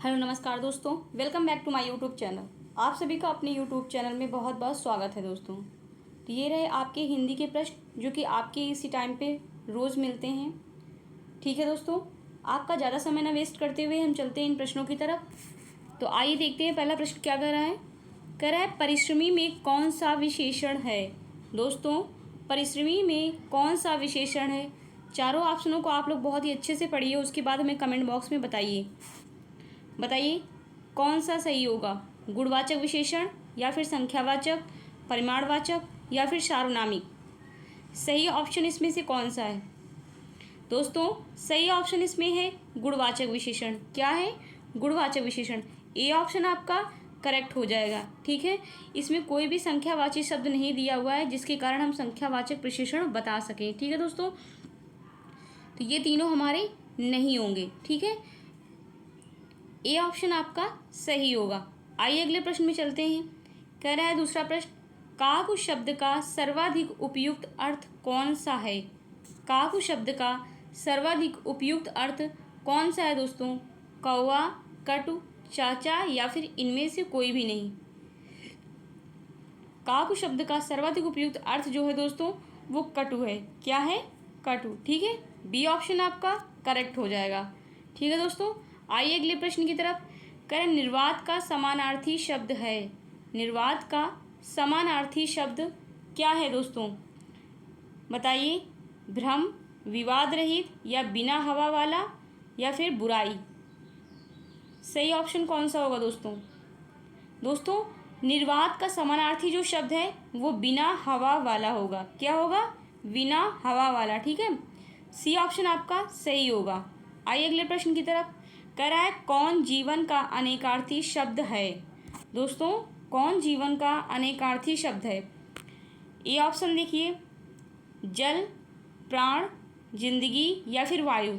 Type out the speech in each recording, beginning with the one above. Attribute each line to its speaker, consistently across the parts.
Speaker 1: Hello नमस्कार दोस्तों, welcome back to my YouTube channel. आप सभी का अपने यूट्यूब चैनल में बहुत बहुत स्वागत है दोस्तों। तो ये रहे आपके हिंदी के प्रश्न जो कि आपके इसी टाइम पे रोज़ मिलते हैं। ठीक है दोस्तों, आपका ज़्यादा समय ना वेस्ट करते हुए हम चलते हैं इन प्रश्नों की तरफ। तो आइए देखते हैं पहला प्रश्न क्या कह रहा है परिश्रमी में कौन सा विशेषण है। दोस्तों, परिश्रमी में कौन सा विशेषण है। चारों ऑप्शनों को आप लोग बहुत ही अच्छे से पढ़िए, उसके बाद हमें कमेंट बॉक्स में बताइए कौन सा सही होगा। गुणवाचक विशेषण या फिर संख्यावाचक, परिमाणवाचक या फिर सार्वनामिक। सही ऑप्शन इसमें से कौन सा है। दोस्तों, सही ऑप्शन इसमें है गुणवाचक विशेषण। क्या है? गुणवाचक विशेषण। ए ऑप्शन आपका करेक्ट हो जाएगा। ठीक है, इसमें कोई भी संख्यावाची शब्द नहीं दिया हुआ है जिसके कारण हम संख्यावाचक विशेषण बता सकें। ठीक है दोस्तों, तो ये तीनों हमारे नहीं होंगे। ठीक है, ए ऑप्शन आपका सही होगा। आइए अगले प्रश्न में चलते हैं। कह रहा है दूसरा प्रश्न, काकु शब्द का सर्वाधिक उपयुक्त अर्थ कौन सा है। काकु शब्द का सर्वाधिक उपयुक्त अर्थ कौन सा है दोस्तों। कौवा, कटु, चाचा या फिर इनमें से कोई भी नहीं। काकु शब्द का सर्वाधिक उपयुक्त अर्थ जो है दोस्तों वो कटु है। क्या है? कटु। ठीक है, बी ऑप्शन आपका करेक्ट हो जाएगा। ठीक है दोस्तों, आइए अगले प्रश्न की तरफ। करें निर्वात का समानार्थी शब्द है। निर्वात का समानार्थी शब्द क्या है दोस्तों, बताइए। भ्रम, विवाद रहित या बिना हवा वाला या फिर बुराई। सही ऑप्शन कौन सा होगा दोस्तों। दोस्तों, निर्वात का समानार्थी जो शब्द है वो बिना हवा वाला होगा। क्या होगा? बिना हवा वाला। ठीक है, सी ऑप्शन आपका सही होगा। आइए अगले प्रश्न की तरफ। कह रहा है कौन जीवन का अनेकार्थी शब्द है। दोस्तों, कौन जीवन का अनेकार्थी शब्द है। ए ऑप्शन देखिए, जल, प्राण, जिंदगी या फिर वायु।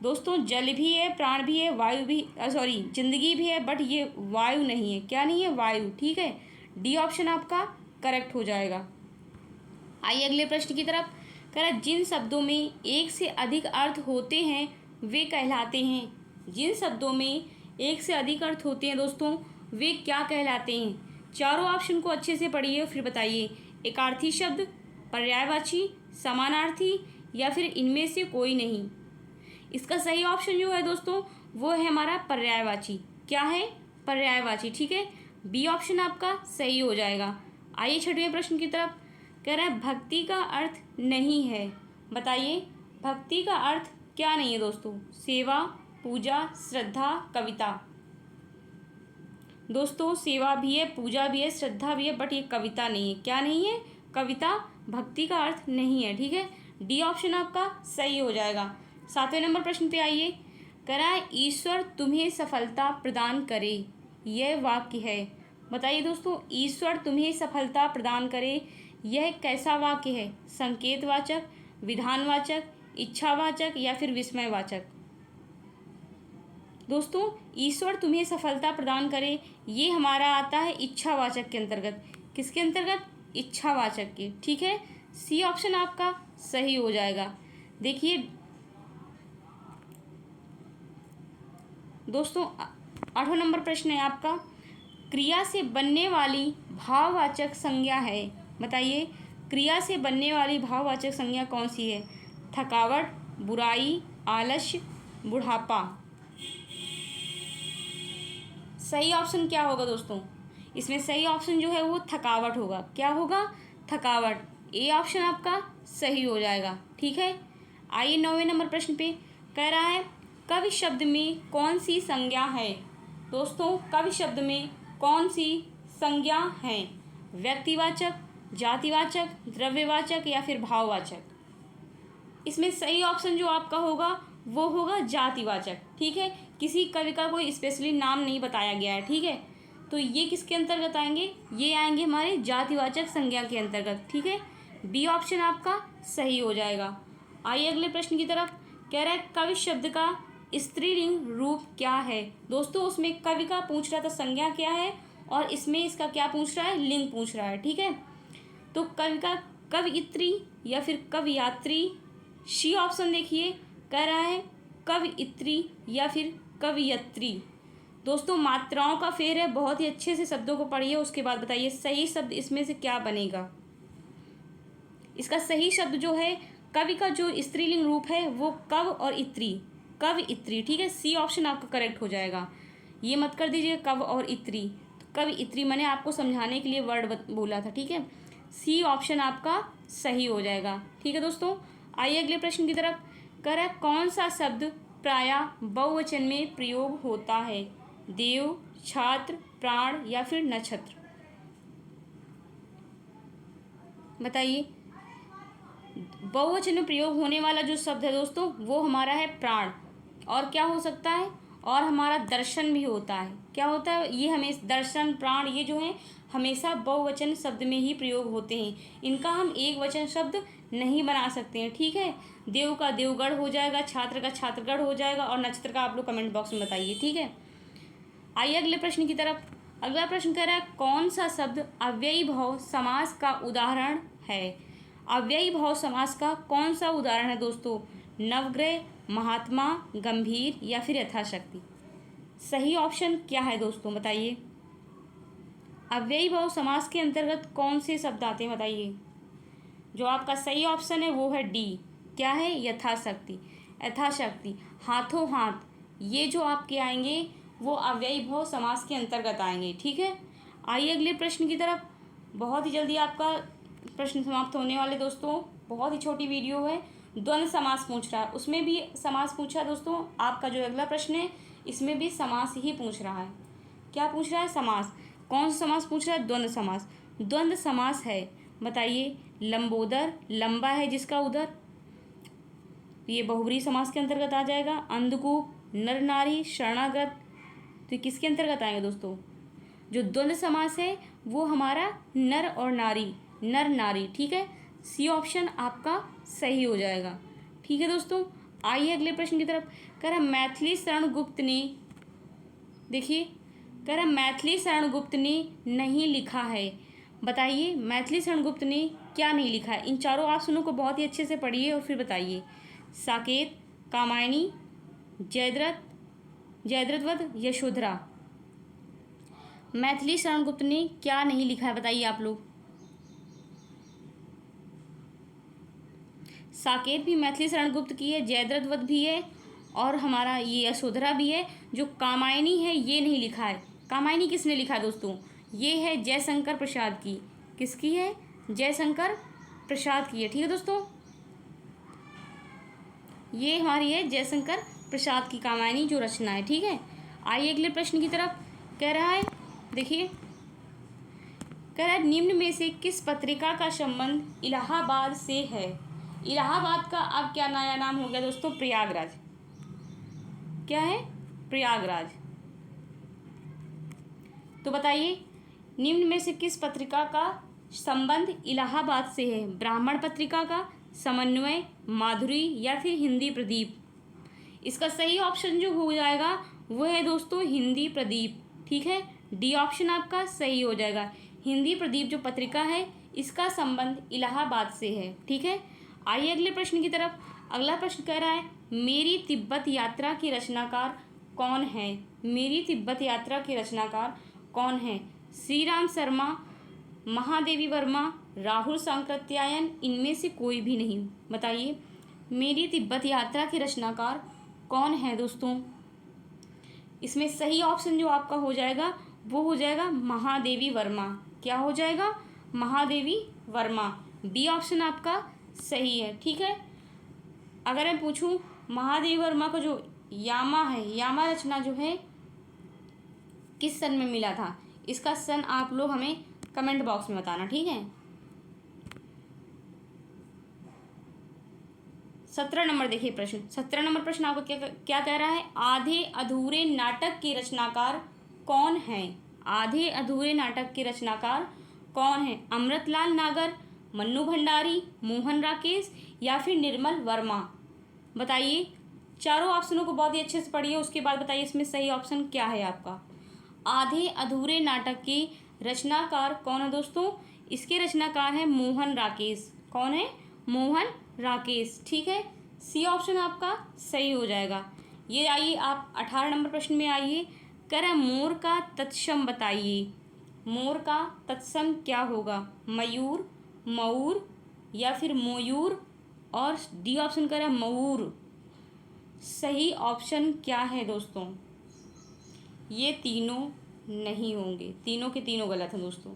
Speaker 1: दोस्तों, जल भी है, प्राण भी है, वायु भी जिंदगी भी है, बट ये वायु नहीं है। क्या नहीं है? वायु। ठीक है, डी ऑप्शन आपका करेक्ट हो जाएगा। आइए अगले प्रश्न की तरफ। कह रहा है जिन शब्दों में एक से अधिक अर्थ होते हैं वे कहलाते हैं। जिन शब्दों में एक से अधिक अर्थ होते हैं दोस्तों वे क्या कहलाते हैं। चारों ऑप्शन को अच्छे से पढ़िए फिर बताइए। एकार्थी शब्द, पर्यायवाची, समानार्थी या फिर इनमें से कोई नहीं। इसका सही ऑप्शन जो है दोस्तों वो है हमारा पर्यायवाची। क्या है? पर्यायवाची। ठीक है, बी ऑप्शन आपका सही हो जाएगा। आइए छठवें प्रश्न की तरफ। कह रहा है भक्ति का अर्थ नहीं है। बताइए, भक्ति का अर्थ क्या नहीं है दोस्तों। सेवा, पूजा, श्रद्धा, कविता। दोस्तों, सेवा भी है, पूजा भी है, श्रद्धा भी है, बट ये कविता नहीं है। क्या नहीं है? कविता भक्ति का अर्थ नहीं है। ठीक है, डी ऑप्शन आपका सही हो जाएगा। सातवें नंबर प्रश्न पे आइए। कह रहा है ईश्वर तुम्हें सफलता प्रदान करे। यह वाक्य है। बताइए दोस्तों, ईश्वर तुम्हें सफलता प्रदान करे यह कैसा वाक्य है। संकेतवाचक, विधानवाचक, इच्छावाचक या फिर विस्मयवाचक। दोस्तों, ईश्वर तुम्हें सफलता प्रदान करे ये हमारा आता है इच्छावाचक के अंतर्गत। किसके अंतर्गत? इच्छावाचक के। ठीक है, सी ऑप्शन आपका सही हो जाएगा। देखिए दोस्तों, 8वां नंबर प्रश्न है आपका, क्रिया से बनने वाली भाववाचक संज्ञा है। बताइए, क्रिया से बनने वाली भाववाचक संज्ञा कौन सी है। थकावट, बुराई, आलस्य, बुढ़ापा। सही ऑप्शन क्या होगा दोस्तों। इसमें सही ऑप्शन जो है वो थकावट होगा। क्या होगा? थकावट। ए ऑप्शन आपका सही हो जाएगा। ठीक है, आइए 9वें नंबर प्रश्न पे। कह रहा है कवि शब्द में कौन सी संज्ञा है। दोस्तों, कवि शब्द में कौन सी संज्ञा है। व्यक्तिवाचक, जातिवाचक, द्रव्यवाचक या फिर भाववाचक। इसमें सही ऑप्शन जो आपका होगा वो होगा जातिवाचक। ठीक है, किसी कवि का कोई स्पेशली नाम नहीं बताया गया है। ठीक है, तो ये किसके अंतर्गत आएंगे? ये आएंगे हमारे जातिवाचक संज्ञा के अंतर्गत। ठीक है, बी ऑप्शन आपका सही हो जाएगा। आइए अगले प्रश्न की तरफ। कह रहा है कवि शब्द का स्त्रीलिंग रूप क्या है। दोस्तों, उसमें कवि का पूछ रहा था संज्ञा क्या है और इसमें इसका क्या पूछ रहा है? लिंग पूछ रहा है। ठीक है, तो कवि का कवयित्री या फिर कवयात्री। सी ऑप्शन देखिए, कह रहा है कवयित्री या फिर कवयित्री। दोस्तों मात्राओं का फेर है, बहुत ही अच्छे से शब्दों को पढ़िए, उसके बाद बताइए सही शब्द इसमें से क्या बनेगा। इसका सही शब्द जो है, कवि का जो स्त्रीलिंग रूप है वो कव और इत्री, कव इत्री, ठीक है। सी ऑप्शन आपका करेक्ट हो जाएगा। ये मत कर दीजिए कव और इत्री, तो कव इत्री मैंने आपको समझाने के लिए वर्ड बोला था, ठीक है। सी ऑप्शन आपका सही हो जाएगा, ठीक है दोस्तों। आइए अगले प्रश्न की तरफ। कह रहा है कौन सा शब्द प्रायः बहुवचन में प्रयोग होता है, देव, छात्र, प्राण या फिर नक्षत्र। बताइए। बहुवचन में प्रयोग होने वाला जो शब्द है दोस्तों वो हमारा है प्राण। और क्या हो सकता है, और हमारा दर्शन भी होता है। क्या होता है ये, हमें दर्शन, प्राण, ये जो है हमेशा बहुवचन शब्द में ही प्रयोग होते हैं। इनका हम एक वचन शब्द नहीं बना सकते हैं, ठीक है। देव का देवगढ़ हो जाएगा, छात्र का छात्रगढ़ हो जाएगा, और नक्षत्र का आप लोग कमेंट बॉक्स में बताइए, ठीक है। आइए अगले प्रश्न की तरफ। अगला प्रश्न कह रहा है कौन सा शब्द अव्ययी भाव समास का उदाहरण है। अव्ययी भाव समास का कौन सा उदाहरण है दोस्तों, नवग्रह, महात्मा, गंभीर या फिर यथाशक्ति। सही ऑप्शन क्या है दोस्तों बताइए। अव्ययी भाव समास के अंतर्गत कौन से शब्द आते हैं बताइए। जो आपका सही ऑप्शन है वो है डी, क्या है, यथाशक्ति। यथाशक्ति, हाथों हाथ, ये जो आपके आएंगे वो अव्ययी भाव समास के अंतर्गत आएंगे, ठीक है। आइए अगले प्रश्न की तरफ। बहुत ही जल्दी आपका प्रश्न समाप्त होने वाले दोस्तों, बहुत ही छोटी वीडियो है। द्वंद्व समास पूछ रहा है, उसमें भी समास पूछा है दोस्तों। आपका जो अगला प्रश्न है इसमें भी समास ही पूछ रहा है। क्या पूछ रहा है, समास। कौन सा समास पूछ रहा है, द्वंद्व समास। द्वंद्व समास है, बताइए। लंबोदर, लंबा है जिसका उदर, ये बहुब्रीहि समास के अंतर्गत आ जाएगा। अंधकूप, नर नारी, शरणागत, तो ये किसके अंतर्गत आएंगे दोस्तों। जो द्वंद्व समास है वो हमारा नर और नारी, नर नारी, ठीक है। सी ऑप्शन आपका सही हो जाएगा, ठीक है दोस्तों। आइए अगले प्रश्न की तरफ। कह रहा मैथिली शरण गुप्त ने, देखिए, कह रहा मैथिली शरण गुप्त ने नहीं लिखा है। बताइए मैथिली शरण गुप्त ने क्या नहीं लिखा है। इन चारों ऑप्शनों को बहुत ही अच्छे से पढ़िए और फिर बताइए। साकेत, कामायनी, जयद्रथ, जयद्रथवध, यशोधरा। मैथिली शरण गुप्त ने क्या नहीं लिखा है बताइए आप लोग। साकेत भी मैथिली शरण गुप्त की है, जयद्रथवध भी है, और हमारा ये यशोधरा भी है। जो कामायनी है ये नहीं लिखा है। कामायनी किसने लिखा है दोस्तों, ये है जयशंकर प्रसाद की। किसकी है, जयशंकर प्रसाद की है, ठीक है दोस्तों। ये हमारी है जयशंकर प्रसाद की कामायनी जो रचना है, ठीक है। आइए अगले प्रश्न की तरफ। कह रहा है, देखिए, कह रहा है निम्न में से किस पत्रिका का संबंध इलाहाबाद से है। इलाहाबाद का अब क्या नया नाम हो गया दोस्तों, प्रयागराज। क्या है, प्रयागराज। तो बताइए निम्न में से किस पत्रिका का संबंध इलाहाबाद से है। ब्राह्मण पत्रिका का, समन्वय, माधुरी या फिर हिंदी प्रदीप। इसका सही ऑप्शन जो हो जाएगा वो है दोस्तों हिंदी प्रदीप, ठीक है। डी ऑप्शन आपका सही हो जाएगा। हिंदी प्रदीप जो पत्रिका है इसका संबंध इलाहाबाद से है, ठीक है। आइए अगले प्रश्न की तरफ। अगला प्रश्न कह रहा है मेरी तिब्बत यात्रा की रचनाकार कौन है। मेरी तिब्बत यात्रा के रचनाकार कौन है। श्री राम शर्मा, महादेवी वर्मा, राहुल सांकृत्यायन, इनमें से कोई भी नहीं। बताइए मेरी तिब्बत यात्रा के रचनाकार कौन है दोस्तों। इसमें सही ऑप्शन जो आपका हो जाएगा वो हो जाएगा महादेवी वर्मा। क्या हो जाएगा, महादेवी वर्मा। बी ऑप्शन आपका सही है, ठीक है। अगर मैं पूछूं महादेवी वर्मा का जो यामा है, यामा रचना जो है किस सन में मिला था, इसका सन आप लोग हमें कमेंट बॉक्स में बताना, ठीक है। 17 नंबर देखिए प्रश्न। 17 नंबर प्रश्न आपको क्या कह रहा है। आधे अधूरे नाटक के रचनाकार कौन है। आधे अधूरे नाटक के रचनाकार कौन है। अमृतलाल नागर, मन्नू भंडारी, मोहन राकेश या फिर निर्मल वर्मा। बताइए, चारों ऑप्शनों को बहुत ही अच्छे से पढ़िए, उसके बाद बताइए इसमें सही ऑप्शन क्या है आपका। आधे अधूरे नाटक के रचनाकार कौन है दोस्तों। इसके रचनाकार हैं मोहन राकेश। कौन है, मोहन राकेश, ठीक है। सी ऑप्शन आपका सही हो जाएगा। ये आइए आप 18 नंबर प्रश्न में आइए। कह रहा है मोर का तत्सम बताइए। मोर का तत्सम क्या होगा? मयूर, मऊर या फिर मोयूर, और डी ऑप्शन कह रहा है मऊर। सही ऑप्शन क्या है दोस्तों? ये तीनों नहीं होंगे, तीनों के तीनों गलत हैं दोस्तों।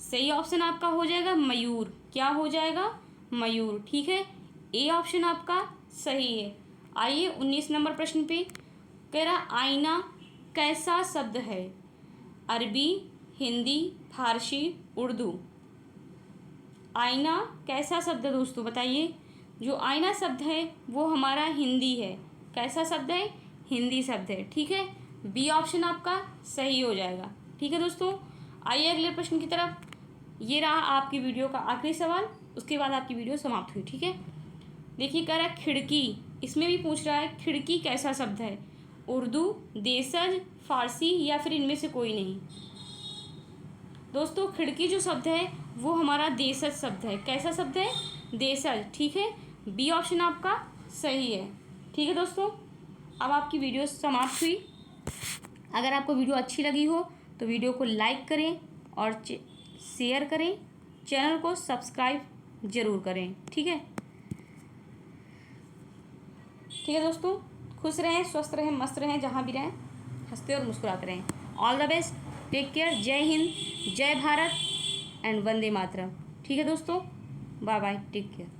Speaker 1: सही ऑप्शन आपका हो जाएगा मयूर। क्या हो जाएगा? मयूर। ठीक है, ए ऑप्शन आपका सही है। आइए 19 नंबर प्रश्न पे। कह रहा आईना कैसा शब्द है? अरबी, हिंदी, फारसी, उर्दू। आईना कैसा शब्द है दोस्तों, बताइए। जो आईना शब्द है वो हमारा हिंदी है। कैसा शब्द है? हिंदी शब्द है। ठीक है, बी ऑप्शन आपका सही हो जाएगा। ठीक है दोस्तों, आइए अगले प्रश्न की तरफ। ये रहा आपकी वीडियो का आखिरी सवाल, उसके बाद आपकी वीडियो समाप्त हुई। ठीक है, देखिए कह रहा है खिड़की। इसमें भी पूछ रहा है खिड़की कैसा शब्द है? उर्दू, देशज, फारसी या फिर इनमें से कोई नहीं। दोस्तों खिड़की जो शब्द है वो हमारा देशज शब्द है। कैसा शब्द है? देशज। ठीक है, बी ऑप्शन आपका सही है। ठीक है दोस्तों, अब आपकी वीडियो समाप्त हुई। अगर आपको वीडियो अच्छी लगी हो तो वीडियो को लाइक करें और शेयर करें, चैनल को सब्सक्राइब ज़रूर करें। ठीक है, ठीक है दोस्तों, खुश रहें, स्वस्थ रहें, मस्त रहें, जहाँ भी रहें हंसते और मुस्कुराते रहें। All the best, take care, जय हिंद, जय भारत एंड वंदे मातरम। ठीक है दोस्तों, बाय बाय, टेक केयर।